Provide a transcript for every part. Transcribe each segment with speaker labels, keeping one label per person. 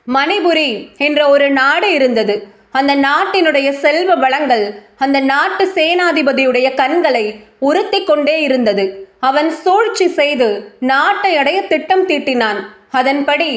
Speaker 1: மணிபுரி என்ற ஒரு நாடு இருந்தது. அந்த நாட்டினுடைய செல்வ வளங்கள் அந்த நாட்டு சேனாதிபதியுடைய கண்களை உறுத்தி கொண்டே இருந்தது. அவன் சூழ்ச்சி செய்து நாட்டை அடைய திட்டம் தீட்டினான். அதன்படி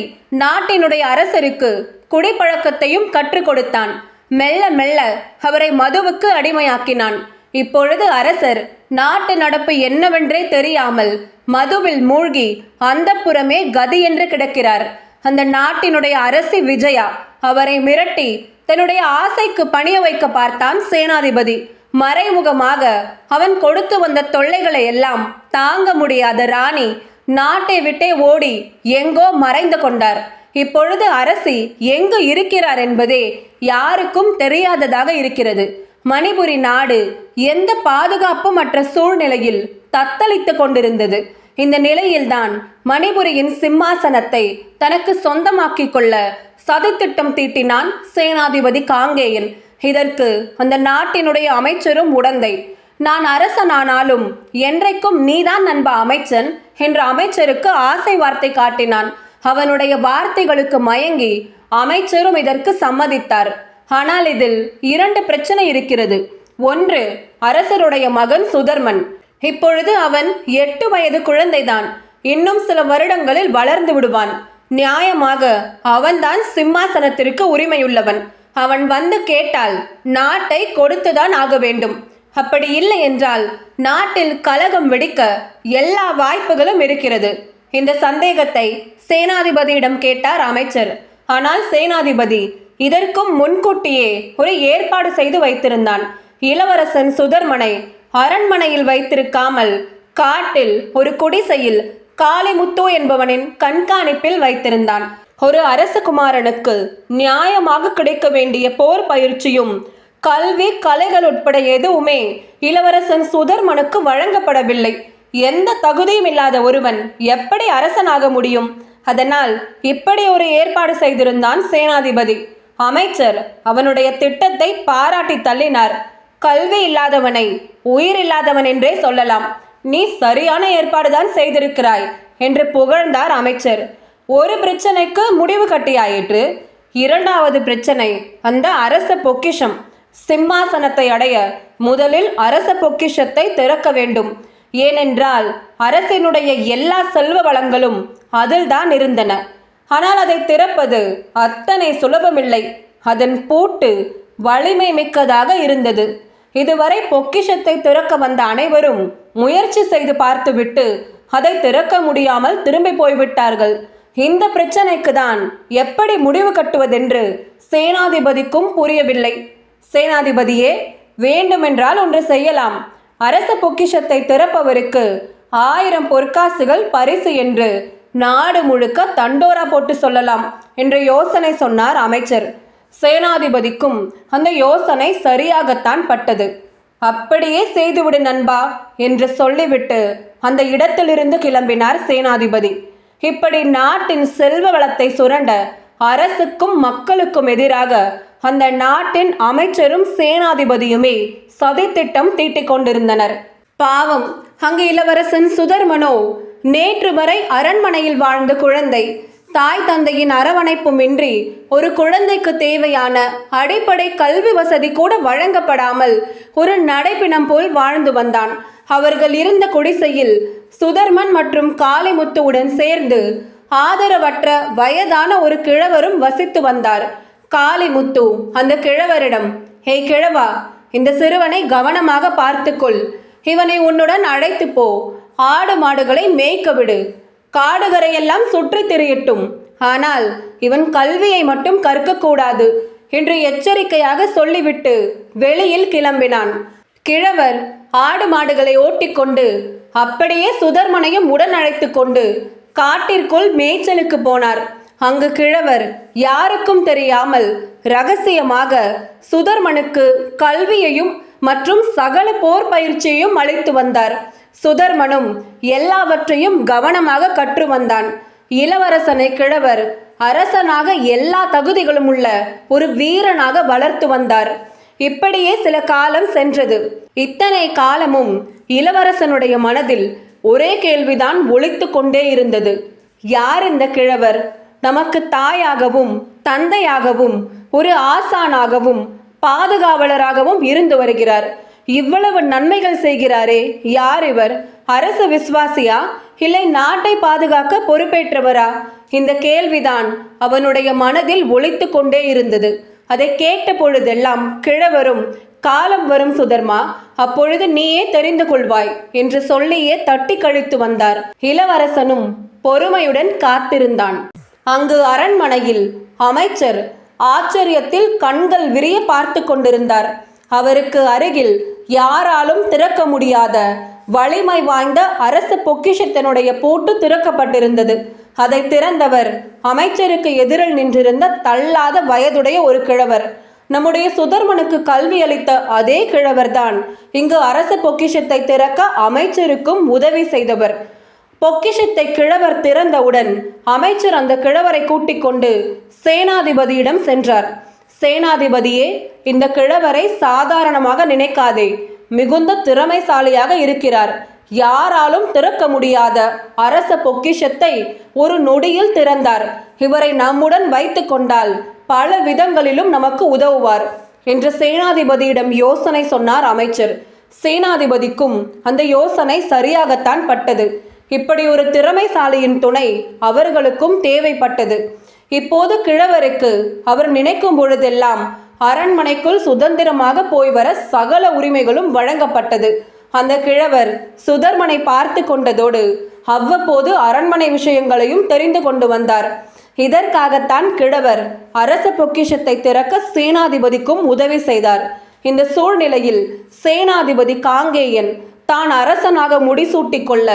Speaker 1: நாட்டினுடைய அரசருக்கு குடிப்பழக்கத்தையும் கற்றுக் கொடுத்தான். மெல்ல மெல்ல அவரை மதுவுக்கு அடிமையாக்கினான். இப்பொழுது அரசர் நாட்டு நடப்பு என்னவென்றே தெரியாமல் மதுவில் மூழ்கி அந்தப்புறமே கதி என்று கிடக்கிறார். அந்த நாட்டினுடைய அரசி விஜயா அவரை மிரட்டி தன்னுடைய ஆசைக்கு பணிய வைக்க பார்த்தான் சேனாதிபதி. மறைமுகமாக அவன் கொடுத்து வந்த தொல்லைகளை எல்லாம் தாங்க முடியாத ராணி நாட்டை விட்டே ஓடி எங்கோ மறைந்து கொண்டார். இப்பொழுது அரசி எங்கு இருக்கிறார் என்பதே யாருக்கும் தெரியாததாக இருக்கிறது. மணிபுரி நாடு எந்த பாதுகாப்புமற்ற சூழ்நிலையில் தத்தளித்து கொண்டிருந்தது. இந்த நிலையில்தான் மணிபுரியின் சிம்மாசனத்தை தனக்கு சொந்தமாக்கிக் கொள்ள சதித்திட்டம் தீட்டினான் சேனாதிபதி காங்கேயன். இதற்கு அந்த நாட்டினுடைய அமைச்சரும் உடந்தை. நான் அரசனானாலும் என்றைக்கும் நீதான் நண்பா அமைச்சன் என்ற அமைச்சருக்கு ஆசை வார்த்தை காட்டினான். அவனுடைய வார்த்தைகளுக்கு மயங்கி அமைச்சரும் இதற்கு சம்மதித்தார். ஆனால் இதில் 2 பிரச்சனை இருக்கிறது. ஒன்று, அரசருடைய மகன் சுதர்மன். இப்பொழுது அவன் 8 வயது குழந்தைதான். இன்னும் சில வருடங்களில் வளர்ந்து விடுவான். நியாயமாக அவன்தான் சிம்மாசனத்திற்கு உரிமையுள்ளவன். அவன் வந்து கேட்டால் நாட்டை கொடுத்துதான் ஆக வேண்டும். அப்படி இல்லை என்றால் நாட்டில் கலகம் வெடிக்க எல்லா வாய்ப்புகளும் இருக்கிறது. இந்த சந்தேகத்தை சேனாதிபதியிடம் கேட்டார் அமைச்சர். ஆனால் சேனாதிபதி இதற்கும் முன்கூட்டியே ஒரு ஏற்பாடு செய்து வைத்திருந்தான். இளவரசன் சுதர்மனை அரண்மனையில் வைத்திருக்காமல் காட்டில் ஒரு குடிசையில் காளிமுத்து என்பவனின் கண்காணிப்பில் வைத்திருந்தான். ஒரு அரசகுமாரனுக்கு நியாயமாக கிடைக்க வேண்டிய போர் பயிற்சியும் கல்வி கலைகள் உட்பட எதுவுமே இளவரசன் சுதர்மனுக்கு வழங்கப்படவில்லை. எந்த தகுதியும் இல்லாத ஒருவன் எப்படி அரசனாக முடியும்? அதனால் இப்படி ஒரு ஏற்பாடு செய்திருந்தான் சேனாதிபதி. அமைச்சர் அவனுடைய திட்டத்தை பாராட்டி தள்ளினார். கல்வி இல்லாதவனை உயிர் இல்லாதவன் என்றே சொல்லலாம். நீ சரியான ஏற்பாடுதான் செய்திருக்கிறாய் என்று புகழ்ந்தார் அமைச்சர். ஒரு பிரச்சனைக்கு முடிவு கட்டியாயிற்று. 2வது பிரச்சனை அந்த அரச பொக்கிஷம். சிம்மாசனத்தை அடைய முதலில் அரச பொக்கிஷத்தை திறக்க வேண்டும். ஏனென்றால் அரசினுடைய எல்லா செல்வ வளங்களும் அதில்தான் இருந்தன. ஆனால் அதை திறப்பது அத்தனை சுலபமில்லை. அதன் பூட்டு வலிமை மிக்கதாக இருந்தது. இதுவரை பொக்கிஷத்தை திறக்க வந்த அனைவரும் முயற்சி செய்து பார்த்துவிட்டு அதை திறக்க முடியாமல் திரும்பி போய்விட்டார்கள். இந்த பிரச்சனைக்கு தான் எப்படி முடிவு கட்டுவதென்று சேனாதிபதிக்கும் புரியவில்லை. சேனாதிபதியே, வேண்டுமென்றால் ஒன்று செய்யலாம். அரச பொக்கிஷத்தை திறப்பவருக்கு 1000 பொற்காசுகள் பரிசு என்று நாடு முழுக்க தண்டோரா போட்டு சொல்லலாம் என்று யோசனை சொன்னார் அமைச்சர். சேனாதிபதிக்கும் அந்த யோசனை சரியாகத்தான் பட்டது. அப்படியே செய்துவிடு நண்பா என்று சொல்லிவிட்டு அந்த இடத்திலிருந்து கிளம்பினார் சேனாதிபதி. இப்படி நாட்டின் செல்வ வளத்தை சுரண்ட அரசுக்கும் மக்களுக்கும் எதிராக அந்த நாட்டின் அமைச்சரும் சேனாதிபதியுமே சதித்திட்டம் தீட்டிக் கொண்டிருந்தனர். பாவம், அங்கு இளவரசன் சுதர்மனோ நேற்று வரை அரண்மனையில் வாழ்ந்த குழந்தை. தாய் தந்தையின் அரவணைப்புமின்றி ஒரு குழந்தைக்கு தேவையான அடிப்படை கல்வி வசதி கூட வழங்கப்படாமல் ஒரு நடைப்பிணம் போல் வாழ்ந்து வந்தான். அவர்கள் இருந்த குடிசையில் சுதர்மன் மற்றும் காளிமுத்துவுடன் சேர்ந்து ஆதரவற்ற வயதான ஒரு கிழவரும் வசித்து வந்தார். காளிமுத்து அந்த கிழவரிடம், ஹே கிழவா, இந்த சிறுவனை கவனமாக பார்த்துக்கொள். இவனை உன்னுடன் அழைத்து போ. ஆடு மாடுகளை மேய்க்க விடு. காடுகரையெல்லாம் சுற்றி திரியட்டும். ஆனால் இவன் கல்வியை மட்டும் கற்கக்கூடாது என்று எச்சரிக்கையாக சொல்லிவிட்டு வெளியில் கிளம்பினான். கிழவர் ஆடு மாடுகளை ஓட்டிக்கொண்டு அப்படியே சுதர்மனையும் உடன் அழைத்து கொண்டு காட்டிற்குள் மேய்ச்சலுக்கு போனார். அங்கு கிழவர் யாருக்கும் தெரியாமல் இரகசியமாக சுதர்மனுக்கு கல்வியையும் மற்றும் சகல போர் பயிற்சியையும் அளித்து வந்தார். சுதர்மனும் எல்லாவற்றையும் கவனமாக கற்று வந்தான். இளவரசனை கிழவர் அரசனாக எல்லா தகுதிகளும் உள்ள ஒரு வீரனாக வளர்த்து வந்தார். இப்படியே சில காலம் சென்றது. இத்தனை காலமும் இளவரசனுடைய மனதில் ஒரே கேள்விதான் ஒலித்து கொண்டே இருந்தது. யார் இந்த கிழவர்? நமக்கு தாயாகவும் தந்தையாகவும் ஒரு ஆசானாகவும் பாதுகாவலராகவும் இருந்து வருகிறார். இவ்வளவு நன்மைகள் செய்கிறாரே, யார் இவர்? அரசு விசுவாசியா, இல்லை நாட்டை பாதுகாக்க பொறுப்பேற்றவரா? இந்த கேள்விதான் அவனுடைய மனதில் ஒலித்து கொண்டே இருந்தது. அதை கேட்ட பொழுதெல்லாம் கிழவரும், காலம் வரும் சுதர்மா, அப்பொழுது நீயே தெரிந்து கொள்வாய் என்று சொல்லியே தட்டி கழித்து வந்தார். இளவரசனும் பொறுமையுடன் காத்திருந்தான். அங்கு அரண்மனையில் அமைச்சர் ஆச்சரியத்தில் கண்கள் விரிய பார்த்து கொண்டிருந்தார். அவருக்கு அருகில் யாராலும் திறக்க முடியாத வலிமை வாய்ந்த அரசு பொக்கிஷத்தினுடைய பூட்டு திறக்கப்பட்டிருந்தது. அதை திறந்தவர் அமைச்சருக்கு எதிரில் நின்றிருந்த தள்ளாத வயதுடைய ஒரு கிழவர். நம்முடைய சுதர்மனுக்கு கல்வி அளித்த அதே கிழவர்தான் இங்கு அரசு பொக்கிஷத்தை திறக்க அமைச்சருக்கும் உதவி செய்தவர். பொக்கிஷத்தை கிழவர் திறந்தவுடன் அமைச்சர் அந்த கிழவரை கூட்டிக் கொண்டு சேனாதிபதியிடம் சென்றார். சேனாதிபதியே, இந்த கிழவரை சாதாரணமாக நினைக்காதே, மிகுந்த திறமைசாலியாக இருக்கிறார். யாராலும் திறக்க முடியாத அரச பொக்கிஷத்தை ஒரு நொடியில் திறந்தார். இவரை நம்முடன் வைத்து கொண்டால் பல விதங்களிலும் நமக்கு உதவுவார் என்று சேனாதிபதியிடம் யோசனை சொன்னார் அமைச்சர். சேனாதிபதிக்கும் அந்த யோசனை சரியாகத்தான் பட்டது. இப்படி ஒரு திறமைசாலியின் துணை அவர்களுக்கும் தேவைப்பட்டது. இப்போது கிழவருக்கு அவர் நினைக்கும் பொழுதெல்லாம் அரண்மனைக்குள் சுதந்திரமாக போய் வர சகல உரிமைகளும் வழங்கப்பட்டது. அந்த கிழவர் சுதர்மனை பார்த்து கொண்டதோடு அவ்வப்போது அரண்மனை விஷயங்களையும் தெரிந்து கொண்டு வந்தார். இதற்காகத்தான் கிழவர் அரச பொக்கிஷத்தை திறக்க சேனாதிபதிக்கும் உதவி செய்தார். இந்த சூழ்நிலையில் சேனாதிபதி காங்கேயன் தான் அரசனாக முடிசூட்டி கொள்ள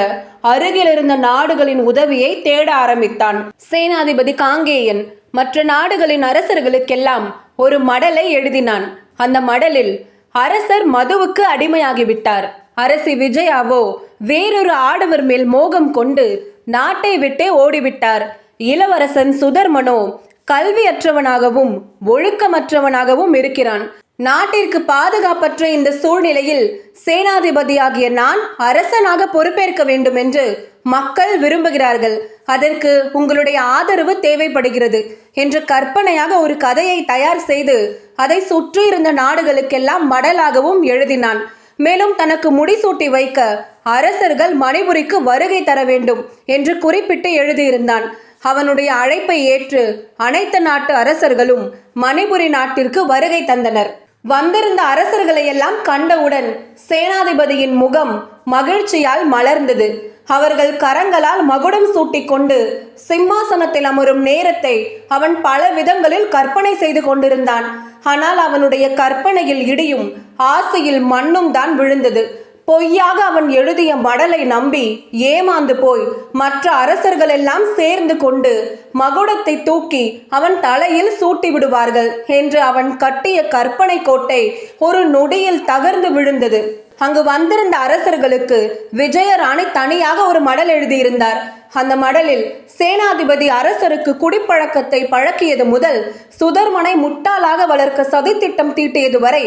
Speaker 1: அருகில் இருந்த நாடுகளின் உதவியை தேட ஆரம்பித்தான். சேனாதிபதி காங்கேயன் மற்ற நாடுகளின் அரசர்களுக்கெல்லாம் ஒரு மடலை எழுதினான். அந்த மடலில் அரசர் மதுவுக்கு அடிமையாகிவிட்டார், அரசி விஜயாவோ வேறொரு ஆடவர் மேல் மோகம் கொண்டு நாட்டை விட்டே ஓடிவிட்டார், இளவரசன் சுதர்மனோ கல்வியற்றவனாகவும் ஒழுக்கமற்றவனாகவும் இருக்கிறான். நாட்டிற்கு பாதுகாப்பற்ற இந்த சூழ்நிலையில் சேனாதிபதியாகிய நான் அரசனாக பொறுப்பேற்க வேண்டும் என்று மக்கள் விரும்புகிறார்கள். அதற்கு உங்களுடைய ஆதரவு தேவைப்படுகிறது என்று கற்பனையாக ஒரு கதையை தயார் செய்து அதை சுற்றியிருந்த நாடுகளுக்கெல்லாம் மடலாகவும் எழுதினான். மேலும் தனக்கு முடிசூட்டி வைக்க அரசர்கள் மணிபுரிக்கு வருகை தர வேண்டும் என்று குறிப்பிட்டு எழுதியிருந்தான். அவனுடைய அழைப்பை ஏற்று அனைத்து நாட்டு அரசர்களும் மணிபுரி நாட்டிற்கு வருகை தந்தனர். வந்திருந்த அரசர்களை எல்லாம் கண்டவுடன் சேனாதிபதியின் முகம் மகிழ்ச்சியால் மலர்ந்தது. அவர்கள் கரங்களால் மகுடம் சூட்டிக் கொண்டு சிம்மாசனத்தில் அமரும் நேரத்தை அவன் பல விதங்களில் கற்பனை செய்து கொண்டிருந்தான். ஆனால் அவனுடைய கற்பனையில் இடியும் ஆசையில் மண்ணும் தான் விழுந்தது. பொய்யாக அவன் எழுதிய மடலை நம்பி ஏமாந்து போய் மற்ற அரசர்கள் எல்லாம் சேர்ந்து கொண்டு மகுடத்தை தூக்கி அவன் தலையில் சூட்டி விடுவார்கள் என்று அவன் கட்டிய கற்பனை கோட்டை ஒரு நொடியில் தகர்ந்து விழுந்தது. அங்கு வந்திருந்த அரசர்களுக்கு விஜயராணி தனியாக ஒரு மடல் எழுதியிருந்தார். அந்த மடலில் சேனாதிபதி அரசருக்கு குடிப்பழக்கத்தை பழக்கியது முதல் சுதர்மனை முட்டாளாக வளர்க்க சதித்திட்டம் தீட்டியது வரை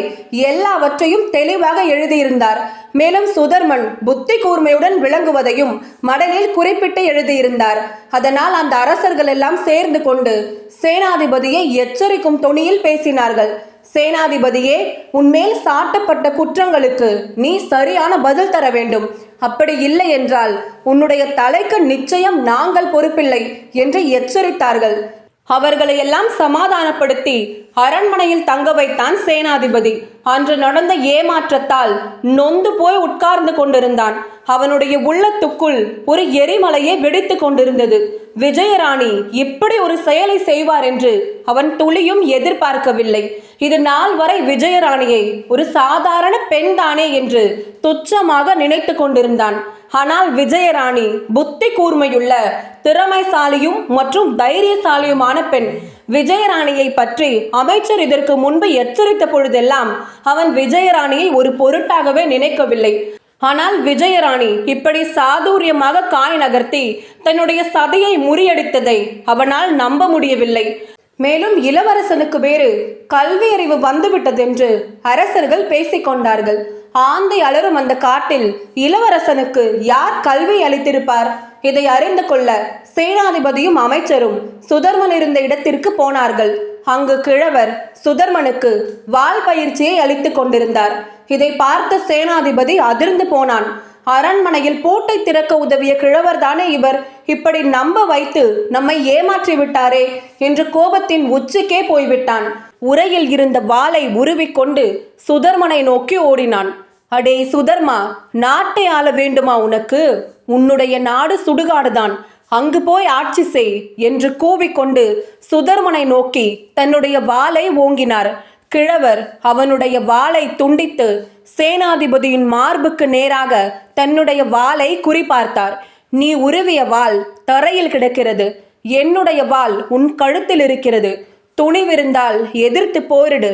Speaker 1: எல்லாவற்றையும் தெளிவாக எழுதியிருந்தார். மேலும் சுதர்மன் புத்தி கூர்மையுடன் விளங்குவதையும் மடலில் குறிப்பிட்டு எழுதியிருந்தார். அதனால் அந்த அரசர்கள் எல்லாம் சேர்ந்து கொண்டு சேனாதிபதியை எச்சரிக்கும் தொனியில் பேசினார்கள். சேனாதிபதியே, உன்மேல் சாட்டப்பட்ட குற்றங்களுக்கு நீ சரியான பதில் தர வேண்டும். அப்படி இல்லை என்றால் உன்னுடைய தலைக்கு நிச்சயம் நாங்கள் பொறுப்பில்லை என்று எச்சரித்தார்கள். அவர்களை எல்லாம் சமாதானப்படுத்தி அரண்மனையில் தங்க வைத்தான் சேனாதிபதி. அன்று நடந்த ஏமாற்றத்தால் நொந்து போய் உட்கார்ந்து கொண்டிருந்தான். அவனுடைய உள்ளத்துக்குள் ஒரு எரிமலையே வெடித்து கொண்டிருந்தது. விஜயராணி இப்படி ஒரு செயலை செய்வார் என்று அவன் துளியும் எதிர்பார்க்கவில்லை. இது நாள் வரை விஜயராணியை ஒரு சாதாரண பெண் தானே என்று துச்சமாக நினைத்து கொண்டிருந்தான். ஆனால் விஜயராணி புத்தி கூர்மையுள்ள, திறமைசாலியும் மற்றும் தைரியசாலியுமான பெண். விஜயராணியை பற்றி அமைச்சர் இதற்கு முன்பு எச்சரித்த பொழுதெல்லாம் அவன் விஜயராணியை ஒரு பொருட்டாகவே நினைக்கவில்லை. ஆனால் விஜயராணி இப்படி சாதுரியமாக காய் நகர்த்தி தன்னுடைய சதியை முறியடித்ததை அவனால் நம்ப முடியவில்லை. மேலும் இளவரசனுக்கு வேறு கல்வி அறிவு வந்துவிட்டதென்று அரசர்கள் பேசிக்கொண்டார்கள். ஆந்தை அலரும் அந்த காட்டில் இளவரசனுக்கு யார் கல்வி அளித்திருப்பார்? இதை அறிந்து கொள்ள சேனாதிபதியும் அமைச்சரும் சுதர்மன் இருந்த இடத்திற்கு போனார்கள். அங்கு கிழவர் சுதர்மனுக்கு வாள் பயிற்சியை அளித்துக் கொண்டிருந்தார். இதை பார்த்த சேனாதிபதி அதிர்ந்து போனான். அரண்மனையில் பூட்டை திறக்க உதவிய கிழவர் தானே இவர், இப்படி நம்ப வைத்து நம்மை ஏமாற்றி விட்டாரே என்று கோபத்தின் உச்சிக்கே போய்விட்டான். உரையில் இருந்த வாளை உருவிக்கொண்டு சுதர்மனை நோக்கி ஓடினான். அடே சுதர்மா, நாட்டை ஆள வேண்டுமா உனக்கு? உன்னுடைய நாடு சுடுகாடுதான், அங்கு போய் ஆட்சி செய் என்று கூவிக்கொண்டு சுதர்மனை நோக்கி தன்னுடைய வாளை ஓங்கினார். கிழவர் அவனுடைய வாளை துண்டித்து சேனாதிபதியின் மார்புக்கு நேராக தன்னுடைய வாளை குறிபார்த்தார். நீ உருவிய வாள் தரையில் கிடக்கிறது, என்னுடைய வாள் உன் கழுத்தில் இருக்கிறது. துணிவிருந்தால் எதிர்த்து போரிடு,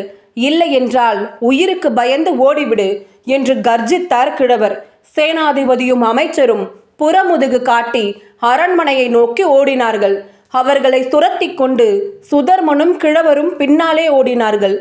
Speaker 1: இல்லை என்றால் உயிருக்கு பயந்து ஓடிவிடு என்று கர்ஜித்தார் கிழவர். சேனாதிபதியும் அமைச்சரும் புறமுதுகு காட்டி அரண்மனையை நோக்கி ஓடினார்கள். அவர்களை துரத்தி கொண்டு சுதர்மனும் கிழவரும் பின்னாலே ஓடினார்கள்.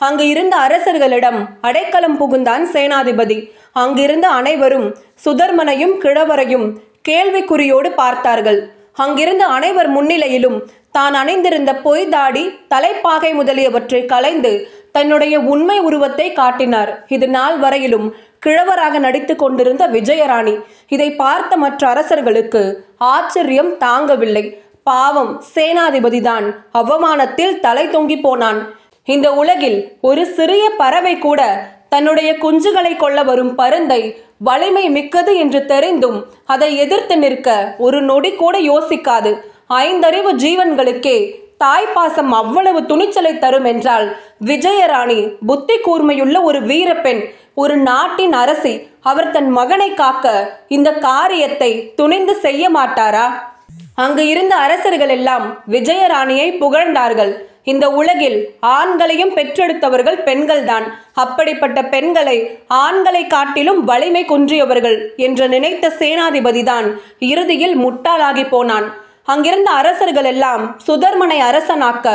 Speaker 1: அங்கு இருந்த அரசர்களிடம் அடைக்கலம் புகுந்தான் சேனாதிபதி. அங்கிருந்த அனைவரும் சுதர்மனையும் கிழவரையும் கேள்விக்குறியோடு பார்த்தார்கள். அங்கிருந்த அனைவர் முன்னிலையிலும் தான் அணிந்திருந்த பொய் தாடி, தலைப்பாகை முதலியவற்றை களைந்து தன்னுடைய உண்மை உருவத்தை காட்டினார். இது நாள் வரையிலும் கிழவராக நடித்து கொண்டிருந்த விஜயராணி. இதை பார்த்த மற்ற அரசர்களுக்கு ஆச்சரியம் தாங்கவில்லை. பாவம், சேனாதிபதிதான் அவமானத்தில் தலை தொங்கி போனான். இந்த உலகில் ஒரு சிறிய பறவை கூட தன்னுடைய குஞ்சுகளை கொள்ள வரும் பருந்தை வலிமை மிக்கது என்று தெரிந்தும் அதை எதிர்த்து நிற்க ஒரு நொடி கூட யோசிக்காது. 5 அறிவு ஜீவன்களுக்கே தாய்ப்பாசம் அவ்வளவு துணிச்சலை தரும் என்றால் விஜயராணி புத்தி கூர்மையுள்ள ஒரு வீரப்பெண், ஒரு நாட்டின் அரசி. அவர் தன் மகனை காக்க இந்த காரியத்தை துணிந்து செய்ய மாட்டாரா? அங்கு இருந்த அரசர்கள் எல்லாம் விஜயராணியை புகழ்ந்தார்கள். இந்த உலகில் ஆண்களையும் பெற்றெடுத்தவர்கள் பெண்கள்தான். அப்படிப்பட்ட பெண்களை ஆண்களை காட்டிலும் வலிமை குன்றியவர்கள் என்று நினைத்த சேனாதிபதிதான் இறுதியில் முட்டாளாகி போனான். அங்கிருந்த அரசர்கள் எல்லாம் சுதர்மனை அரசனாக்க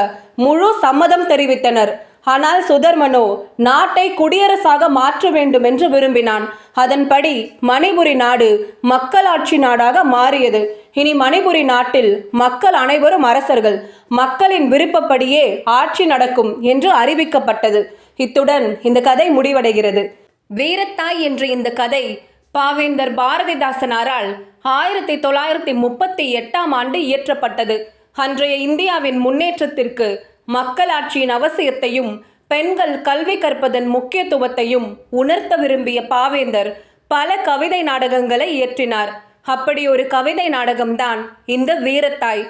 Speaker 1: முழு சம்மதம் தெரிவித்தனர். ஆனால் சுதர்மனோ நாட்டை குடியரசாக மாற்ற வேண்டும் என்று விரும்பினான். அதன்படி மணிபுரி நாடு மக்களாட்சி நாடாக மாறியது. இனி மணிபுரி நாட்டில் மக்கள் அனைவரும் அரசர்கள், மக்களின் விருப்பப்படியே ஆட்சி நடக்கும் என்று அறிவிக்கப்பட்டது. இத்துடன் இந்த கதை முடிவடைகிறது. வீரத்தாய் என்ற இந்த கதை பாவேந்தர் பாரதிதாசனாரால் 1938 இயற்றப்பட்டது. அன்றைய இந்தியாவின் முன்னேற்றத்திற்கு மக்களாட்சியின் அவசியத்தையும் பெண்கள் கல்வி கற்பதன் முக்கியத்துவத்தையும் உணர்த்த விரும்பிய பாவேந்தர் பல கவிதை நாடகங்களை இயற்றினார். அப்படி ஒரு கவிதை நாடகம்தான் இந்த வீரத்தாய்.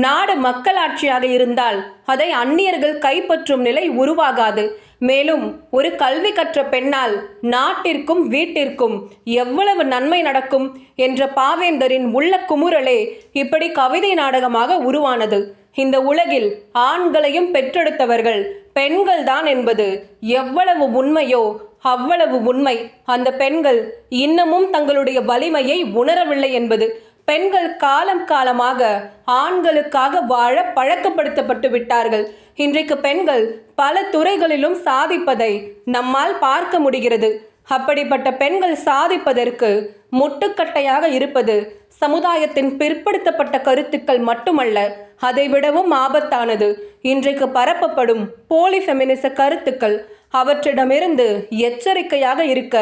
Speaker 1: நாடு மக்களாட்சியாக இருந்தால் அதை அந்நியர்கள் கைப்பற்றும் நிலை உருவாகாது. மேலும் ஒரு கல்வி கற்ற பெண்ணால் நாட்டிற்கும் வீட்டிற்கும் எவ்வளவு நன்மை நடக்கும் என்ற பாவேந்தரின் உள்ள குமுறலே இப்படி கவிதை நாடகமாக உருவானது. இந்த உலகில் ஆண்களையும் பெற்றெடுத்தவர்கள் பெண்கள்தான் என்பது எவ்வளவு உண்மையோ அவ்வளவு உண்மை. அந்த பெண்கள் இன்னமும் தங்களுடைய வலிமையை உணரவில்லை என்பது. பெண்கள் காலம் காலமாக ஆண்களுக்காக வாழ பழக்கப்படுத்தப்பட்டு விட்டார்கள். இன்றைக்கு பெண்கள் பல துறைகளிலும் சாதிப்பதை நம்மால் பார்க்க முடிகிறது. அப்படிப்பட்ட பெண்கள் சாதிப்பதற்கு முட்டுக்கட்டையாக இருப்பது சமுதாயத்தின் பிற்படுத்தப்பட்ட கருத்துக்கள் மட்டுமல்ல, அதைவிடவும் ஆபத்தானது இன்றைக்கு பரப்பப்படும் போலி ஃபெமினிச கருத்துக்கள். அவற்றிடமிருந்து எச்சரிக்கையாக இருக்க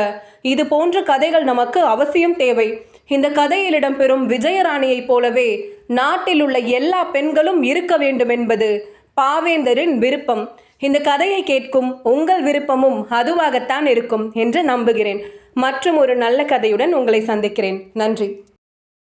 Speaker 1: இது போன்ற கதைகள் நமக்கு அவசியம் தேவை. இந்த கதையில் இடம்பெறும் விஜயராணியைப் போலவே நாட்டில் உள்ள எல்லா பெண்களும் இருக்க வேண்டும் என்பது பாவேந்தரின் விருப்பம். இந்த கதையை கேட்கும் உங்கள் விருப்பமும் அதுவாகத்தான் இருக்கும் என்று நம்புகிறேன். மற்றும் ஒரு நல்ல கதையுடன் உங்களை சந்திக்கிறேன். நன்றி.